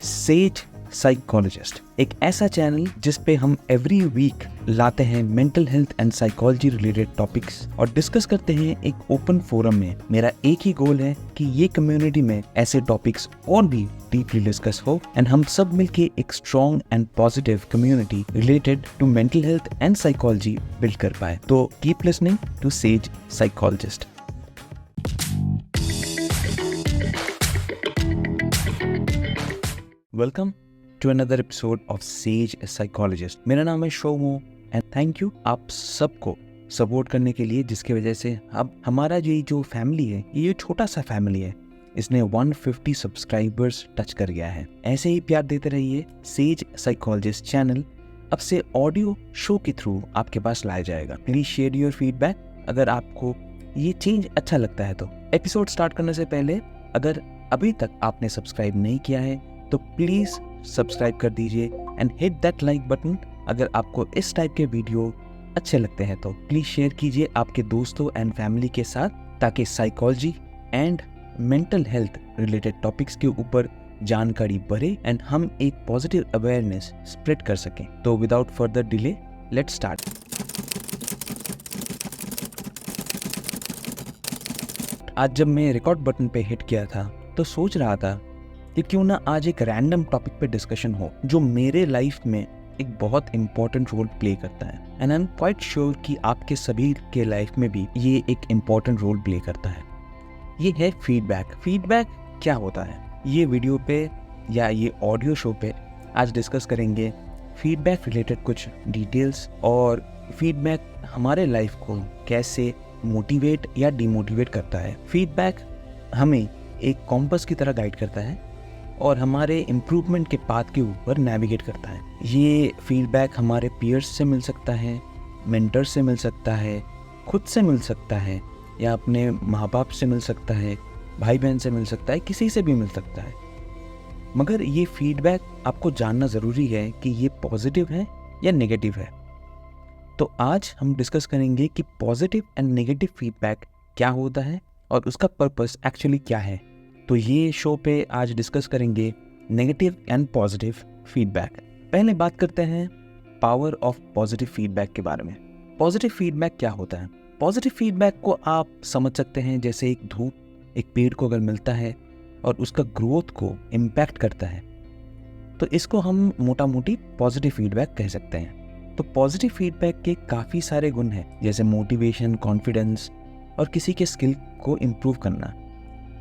Says psychologist, एक ऐसा channel जिस पे हम एवरी वीक लाते हैं mental health and psychology related topics और डिस्कस करते हैं एक ओपन फोरम में। मेरा एक ही गोल है कि ये कम्युनिटी में ऐसे टॉपिक्स और भी डीपली डिस्कस हो एंड हम सब मिलके एक strong and positive community related to mental health and psychology build कर पाए। तो keep listening to Sage Psychologist. Welcome to another episode of Sage Psychologist. मेरा नाम है शोमो एंड थैंक यू आप सबको सपोर्ट करने के लिए, जिसकी वजह से अब हमारा ये जो फैमिली है, ये छोटा सा फैमिली है, इसने 150 सब्सक्राइबर्स टच कर गया है। ऐसे ही प्यार देते रहिए। सेज साइकोलॉजिस्ट चैनल अब से ऑडियो शो के थ्रू आपके पास लाया जाएगा। प्लीज शेयर योर फीडबैक अगर आपको ये चेंज अच्छा लगता है तो। एपिसोड स्टार्ट करने से पहले अगर अभी तक आपने सब्सक्राइब नहीं किया है तो प्लीज सब्सक्राइब कर दीजिए and hit that like button. अगर आपको इस टाइप के वीडियो अच्छे लगते हैं तो प्लीज शेयर कीजिए आपके दोस्तों एंड फैमिली के साथ, ताकि psychology and mental health related topics के ऊपर जानकारी बढ़े एंड हम एक पॉजिटिव अवेयरनेस स्प्रेड कर सकें। तो without further delay let's start. आज जब मैं रिकॉर्ड बटन पे हिट किया था तो सोच रहा था कि क्यों ना आज एक रैंडम टॉपिक पे डिस्कशन हो जो मेरे लाइफ में एक बहुत इंपॉर्टेंट रोल प्ले करता है and I am quite sure कि आपके सभी के लाइफ में भी ये एक इम्पॉर्टेंट रोल प्ले करता है। ये है फीडबैक। फीडबैक क्या होता है, ये वीडियो पे या ये ऑडियो शो पे आज डिस्कस करेंगे। फीडबैक रिलेटेड कुछ डिटेल्स और फीडबैक हमारे लाइफ को कैसे मोटिवेट या डिमोटिवेट करता है। फीडबैक हमें एक कॉम्पस की तरह गाइड करता है और हमारे इम्प्रूवमेंट के पाथ के ऊपर नेविगेट करता है। ये फीडबैक हमारे पीयर्स से मिल सकता है, मेंटर से मिल सकता है, खुद से मिल सकता है, या अपने माँ बाप से मिल सकता है, भाई बहन से मिल सकता है, किसी से भी मिल सकता है। मगर ये फीडबैक आपको जानना ज़रूरी है कि ये पॉजिटिव है या नेगेटिव है। तो आज हम डिस्कस करेंगे कि पॉजिटिव एंड नेगेटिव फीडबैक क्या होता है और उसका पर्पस एक्चुअली क्या है। तो ये शो पे आज डिस्कस करेंगे नेगेटिव एंड पॉजिटिव फीडबैक। पहले बात करते हैं पावर ऑफ पॉजिटिव फीडबैक के बारे में। पॉजिटिव फीडबैक क्या होता है? पॉजिटिव फीडबैक को आप समझ सकते हैं जैसे एक धूप एक पेड़ को अगर मिलता है और उसका ग्रोथ को इम्पैक्ट करता है, तो इसको हम मोटा मोटी पॉजिटिव फीडबैक कह सकते हैं। तो पॉजिटिव फीडबैक के काफ़ी सारे गुण हैं, जैसे मोटिवेशन, कॉन्फिडेंस और किसी के स्किल को इम्प्रूव करना।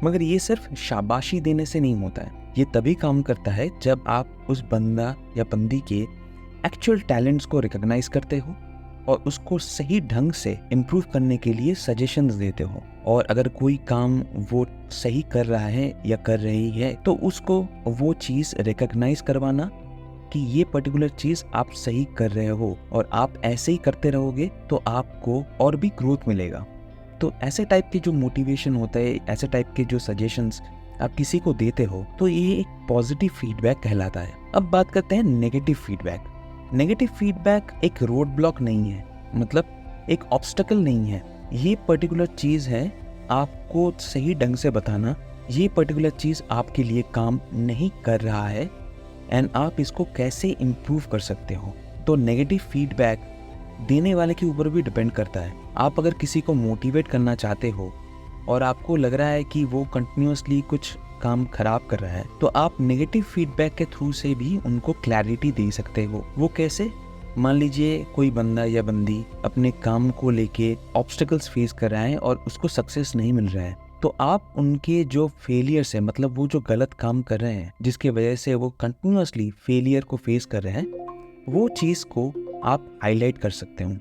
मगर ये सिर्फ शाबाशी देने से नहीं होता है। ये तभी काम करता है जब आप उस बंदा या बंदी के एक्चुअल टैलेंट्स को रिकॉग्नाइज करते हो और उसको सही ढंग से इम्प्रूव करने के लिए सजेशंस देते हो। और अगर कोई काम वो सही कर रहा है या कर रही है तो उसको वो चीज़ रिकॉग्नाइज करवाना कि ये पर्टिकुलर चीज़ आप सही कर रहे हो और आप ऐसे ही करते रहोगे तो आपको और भी ग्रोथ मिलेगा। तो ऐसे टाइप के जो मोटिवेशन होता है, ऐसे टाइप के जो सजेशंस आप किसी को देते हो, तो ये एक पॉजिटिव फीडबैक कहलाता है। अब बात करते हैं नेगेटिव फीडबैक। नेगेटिव फीडबैक एक रोड ब्लॉक नहीं है, मतलब एक ऑब्स्टकल नहीं है। ये पर्टिकुलर चीज़ है आपको सही ढंग से बताना, ये पर्टिकुलर चीज़ आपके लिए काम नहीं कर रहा है एंड आप इसको कैसे इम्प्रूव कर सकते हो। तो नेगेटिव फीडबैक देने वाले के ऊपर भी डिपेंड करता है। आप अगर किसी को मोटिवेट करना चाहते हो और आपको लग रहा है कि वो कंटिन्यूअसली कुछ काम खराब कर रहा है, तो आप नेगेटिव फीडबैक के थ्रू से भी उनको क्लैरिटी दे सकते हो। वो कैसे? मान लीजिए कोई बंदा या बंदी अपने काम को लेके ऑब्स्टिकल्स फेस कर रहा है और उसको सक्सेस नहीं मिल रहा है, तो आप उनके जो फेलियर्स है, मतलब वो जो गलत काम कर रहे हैं जिसकी वजह से वो कंटिन्यूअसली फेलियर को फेस कर रहे हैं, वो चीज़ को आप हाईलाइट कर सकते हो।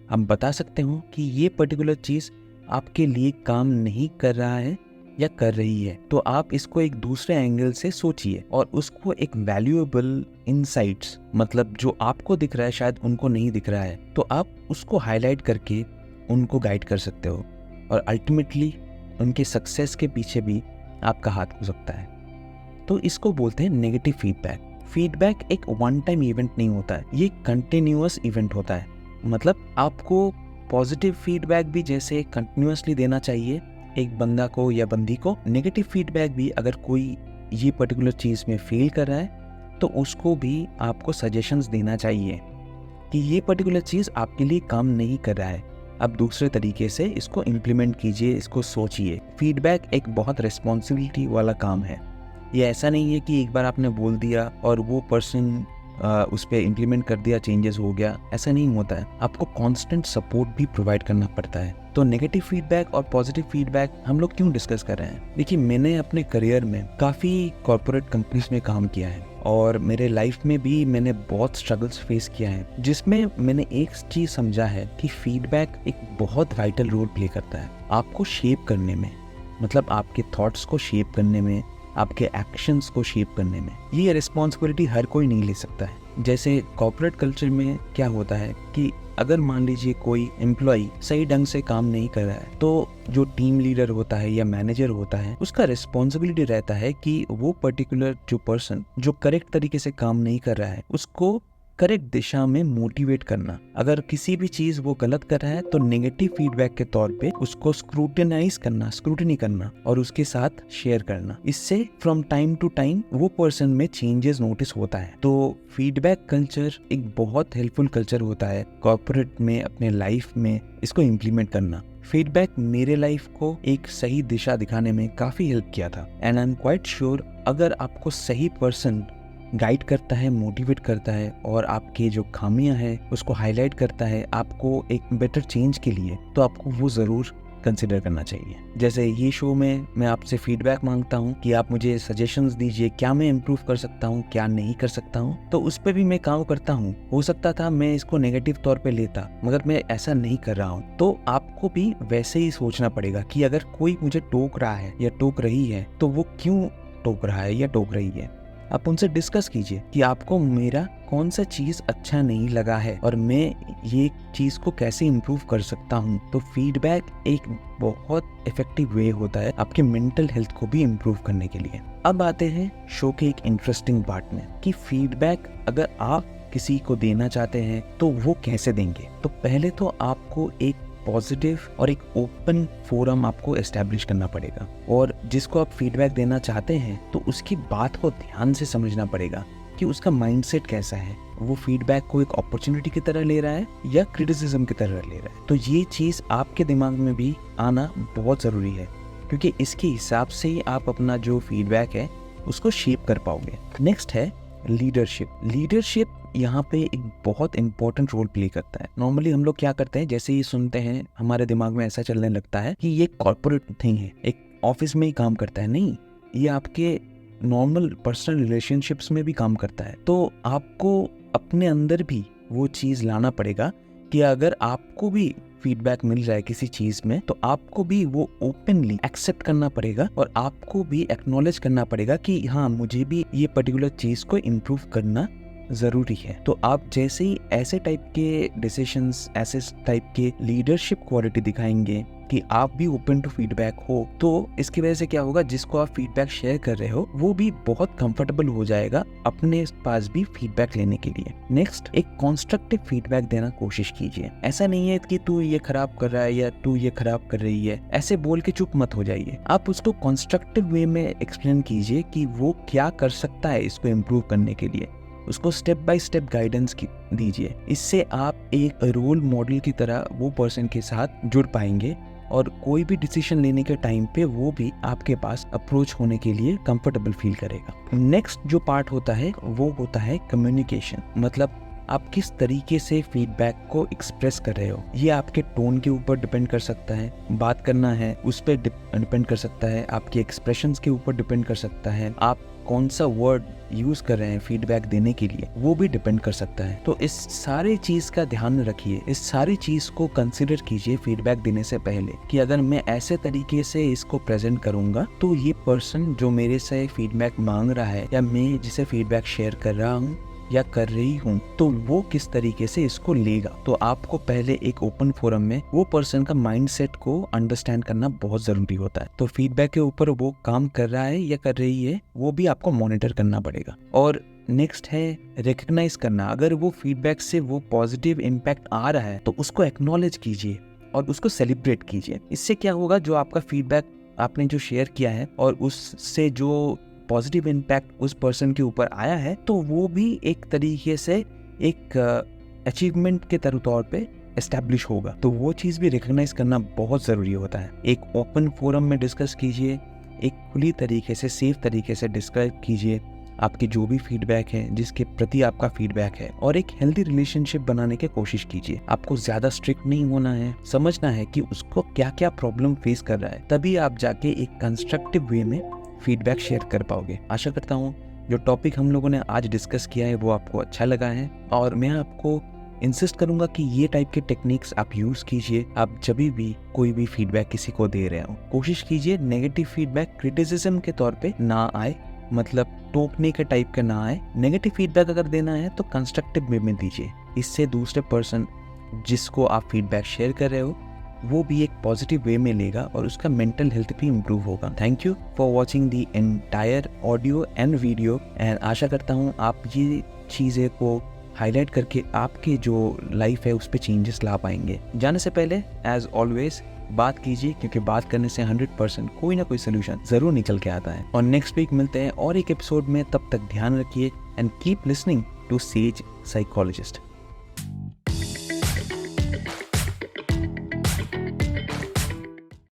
हम बता सकते हो कि ये पर्टिकुलर चीज़ आपके लिए काम नहीं कर रहा है या कर रही है, तो आप इसको एक दूसरे एंगल से सोचिए और उसको एक वैल्यूएबल इनसाइट्स, मतलब जो आपको दिख रहा है शायद उनको नहीं दिख रहा है, तो आप उसको हाईलाइट करके उनको गाइड कर सकते हो और अल्टीमेटली उनके सक्सेस के पीछे भी आपका हाथ हो सकता है। तो इसको बोलते हैं नेगेटिव फीडबैक। फीडबैक एक वन टाइम इवेंट नहीं होता है, ये कंटिन्यूअस इवेंट होता है। मतलब आपको पॉजिटिव फीडबैक भी जैसे कंटिन्यूअसली देना चाहिए एक बंदा को या बंदी को, नेगेटिव फीडबैक भी अगर कोई ये पर्टिकुलर चीज़ में फेल कर रहा है तो उसको भी आपको सजेशंस देना चाहिए कि ये पर्टिकुलर चीज़ आपके लिए काम नहीं कर रहा है, अब दूसरे तरीके से इसको इम्प्लीमेंट कीजिए, इसको सोचिए। फीडबैक एक बहुत रिस्पॉन्सिबिलिटी वाला काम है। ये ऐसा नहीं है कि एक बार आपने बोल दिया और वो पर्सन उस पर इम्प्लीमेंट कर दिया, चेंजेस हो गया, ऐसा नहीं होता है। आपको कांस्टेंट सपोर्ट भी प्रोवाइड करना पड़ता है। तो नेगेटिव फीडबैक और पॉजिटिव फीडबैक हम लोग क्यों डिस्कस कर रहे हैं? देखिए, मैंने अपने करियर में काफ़ी कॉर्पोरेट कंपनीज में काम किया है और मेरे लाइफ में भी मैंने बहुत स्ट्रगल्स फेस किया है, जिसमें मैंने एक चीज़ समझा है कि फीडबैक एक बहुत वाइटल रोल प्ले करता है आपको शेप करने में, मतलब आपके थॉट्स को शेप करने में, आपके एक्शंस को शेप करने में। ये रिस्पॉन्सिबिलिटी हर कोई नहीं ले सकता है। जैसे कॉर्पोरेट कल्चर में क्या होता है कि अगर मान लीजिए कोई एम्प्लॉय सही ढंग से काम नहीं कर रहा है तो जो टीम लीडर होता है या मैनेजर होता है उसका रिस्पॉन्सिबिलिटी रहता है कि वो पर्टिकुलर जो पर्सन जो करेक्ट तरीके से काम नहीं कर रहा है उसको करेक्ट दिशा में मोटिवेट करना। अगर किसी भी चीज वो गलत कर रहा है तो नेगेटिव फीडबैक के तौर पे उसको स्क्रूटिनी करना और उसके साथ शेयर करना। इससे फ्रॉम टाइम टू टाइम वो पर्सन में चेंजेस नोटिस होता है। तो फीडबैक कल्चर एक बहुत हेल्पफुल कल्चर होता है कॉर्पोरेट में अपने लाइफ में इसको इम्प्लीमेंट करना। फीडबैक मेरे लाइफ को एक सही दिशा दिखाने में काफी हेल्प किया था and I am quite sure अगर आपको सही पर्सन गाइड करता है, मोटिवेट करता है और आपके जो खामियां हैं उसको हाईलाइट करता है आपको एक बेटर चेंज के लिए, तो आपको वो ज़रूर कंसिडर करना चाहिए। जैसे ये शो में मैं आपसे फीडबैक मांगता हूँ कि आप मुझे सजेशंस दीजिए, क्या मैं इम्प्रूव कर सकता हूँ, क्या नहीं कर सकता हूँ, तो उस पर भी मैं काम करता हूँ। हो सकता था मैं इसको नेगेटिव तौर पे लेता, मगर मैं ऐसा नहीं कर रहा हूँ। तो आपको भी वैसे ही सोचना पड़ेगा कि अगर कोई मुझे टोक रहा है या टोक रही है तो वो क्यों टोक रहा है या टोक रही है। आप उनसे डिस्कस कीजिए कि आपको मेरा कौन सा चीज अच्छा नहीं लगा है और मैं ये चीज को कैसे इम्प्रूव कर सकता हूँ। तो फीडबैक एक बहुत इफेक्टिव वे होता है आपके मेंटल हेल्थ को भी इम्प्रूव करने के लिए। अब आते हैं शो के एक इंटरेस्टिंग पार्ट में कि फीडबैक अगर आप किसी को देना चाहते हैं तो वो कैसे देंगे। तो पहले तो आपको एक पॉजिटिव और एक ओपन फोरम आपको एस्टैब्लिश करना पड़ेगा और जिसको आप फीडबैक देना चाहते हैं तो उसकी बात को ध्यान से समझना पड़ेगा कि उसका माइंडसेट कैसा है। वो फीडबैक को एक अपॉर्चुनिटी की तरह ले रहा है या क्रिटिसिज्म की तरह ले रहा है। तो ये चीज़ आपके दिमाग में भी आना बहुत ज़रूरी है क्योंकि इसके हिसाब से ही आप अपना जो फीडबैक है उसको शेप कर पाओगे। नेक्स्ट है लीडरशिप यहाँ पे एक बहुत इंपॉर्टेंट रोल प्ले करता है। नॉर्मली हम लोग क्या करते हैं, जैसे ही सुनते हैं हमारे दिमाग में ऐसा चलने लगता है कि ये कॉर्पोरेट थिंग है, एक ऑफिस में ही काम करता है। नहीं, ये आपके नॉर्मल पर्सनल रिलेशनशिप्स में भी काम करता है। तो आपको अपने अंदर भी वो चीज़ लाना पड़ेगा कि अगर आपको भी फीडबैक मिल रहा है किसी चीज में तो आपको भी वो ओपनली एक्सेप्ट करना पड़ेगा और आपको भी एक्नॉलेज करना पड़ेगा कि हाँ, मुझे भी ये पर्टिकुलर चीज को इम्प्रूव करना जरूरी है। तो आप जैसे ही ऐसे टाइप के डिसीजंस, ऐसे टाइप के लीडरशिप क्वालिटी दिखाएंगे कि आप भी ओपन टू फीडबैक हो, तो इसकी वजह से क्या होगा, जिसको आप फीडबैक शेयर कर रहे हो वो भी बहुत कंफर्टेबल हो जाएगा अपने पास भी फीडबैक लेने के लिए। नेक्स्ट, एक कंस्ट्रक्टिव फीडबैक देना कोशिश कीजिए। ऐसा नहीं है कि तू ये खराब कर रहा है या तू ये खराब कर रही है, ऐसे बोल के चुप मत हो जाइए। आप उसको कंस्ट्रक्टिव वे में एक्सप्लेन कीजिए कि वो क्या कर सकता है इसको इम्प्रूव करने के लिए। उसको स्टेप बाय स्टेप गाइडेंस दीजिए। इससे आप एक रोल मॉडल की तरह वो पर्सन के साथ जुड़ पाएंगे और कोई भी डिसीजन लेने के टाइम पे वो भी आपके पास अप्रोच होने के लिए कंफर्टेबल फील करेगा। नेक्स्ट जो पार्ट होता है वो होता है कम्युनिकेशन, मतलब आप किस तरीके से फीडबैक को एक्सप्रेस कर रहे हो। ये आपके टोन के ऊपर डिपेंड कर सकता है, बात करना है उस पर डिपेंड कर सकता है, आपके एक्सप्रेशंस के ऊपर डिपेंड कर सकता है, आप कौन सा वर्ड यूज कर रहे हैं फीडबैक देने के लिए वो भी डिपेंड कर सकता है। तो इस सारे चीज का ध्यान रखिए, इस सारी चीज को कंसिडर कीजिए फीडबैक देने से पहले कि अगर मैं ऐसे तरीके से इसको प्रेजेंट करूंगा तो ये पर्सन जो मेरे से फीडबैक मांग रहा है या मैं जिसे फीडबैक शेयर कर रहा हूँ या कर रही हूँ तो वो किस तरीके से इसको लेगा। तो आपको पहले एक ओपन फोरम में वो पर्सन का माइंडसेट को अंडरस्टैंड करना बहुत जरूरी होता है। तो फीडबैक के ऊपर वो काम कर रहा है या कर रही है वो भी आपको मॉनिटर करना पड़ेगा। और नेक्स्ट है रिकग्नाइज करना। अगर वो फीडबैक से वो पॉजिटिव इम्पैक्ट आ रहा है तो उसको एक्नॉलेज कीजिए और उसको सेलिब्रेट कीजिए। इससे क्या होगा, जो आपका फीडबैक आपने जो शेयर किया है और उससे जो पॉजिटिव इम्पैक्ट उस पर्सन के ऊपर आया है तो वो भी एक तरीके से एक अचीवमेंट के तौर पे एस्टैब्लिश होगा। तो वो चीज़ भी रिकॉग्नाइज करना बहुत ज़रूरी होता है। एक ओपन फोरम में डिस्कस कीजिए, एक खुली तरीके से सेफ तरीके से डिस्कस कीजिए आपके जो भी फीडबैक है, जिसके प्रति आपका फीडबैक है, और एक हेल्दी रिलेशनशिप बनाने की कोशिश कीजिए। आपको ज्यादा स्ट्रिक्ट नहीं होना है, समझना है कि उसको क्या क्या प्रॉब्लम फेस कर रहा है, तभी आप जाके एक कंस्ट्रक्टिव वे में फीडबैक शेयर कर पाओगे। आशा करता हूँ जो टॉपिक हम लोगों ने आज डिस्कस किया है वो आपको अच्छा लगा है, और मैं आपको इंसिस्ट करूंगा कि ये टाइप के टेक्निक्स आप यूज कीजिए। आप जब भी कोई भी फीडबैक किसी को दे रहे हो, कोशिश कीजिए नेगेटिव फीडबैक क्रिटिसिज्म के तौर पे ना आए, मतलब टोकने के टाइप का ना आए। नेगेटिव फीडबैक अगर देना है तो कंस्ट्रक्टिव वे में दीजिए। इससे दूसरे पर्सन जिसको आप फीडबैक शेयर कर रहे हो वो भी एक पॉजिटिव वे में लेगा और उसका मेंटल हेल्थ भी इम्प्रूव होगा। Thank you for watching the entire audio and video, and आशा करता हूँ आप ये चीज़ें को हाईलाइट करके आपके जो लाइफ है उस पर चेंजेस ला पाएंगे। जाने से पहले एज ऑलवेज बात कीजिए, क्योंकि बात करने से 100% कोई ना कोई सोल्यूशन जरूर निकल के आता है। और नेक्स्ट वीक मिलते हैं और एक एपिसोड में, तब तक ध्यान रखिए and keep listening to Sage psychologist.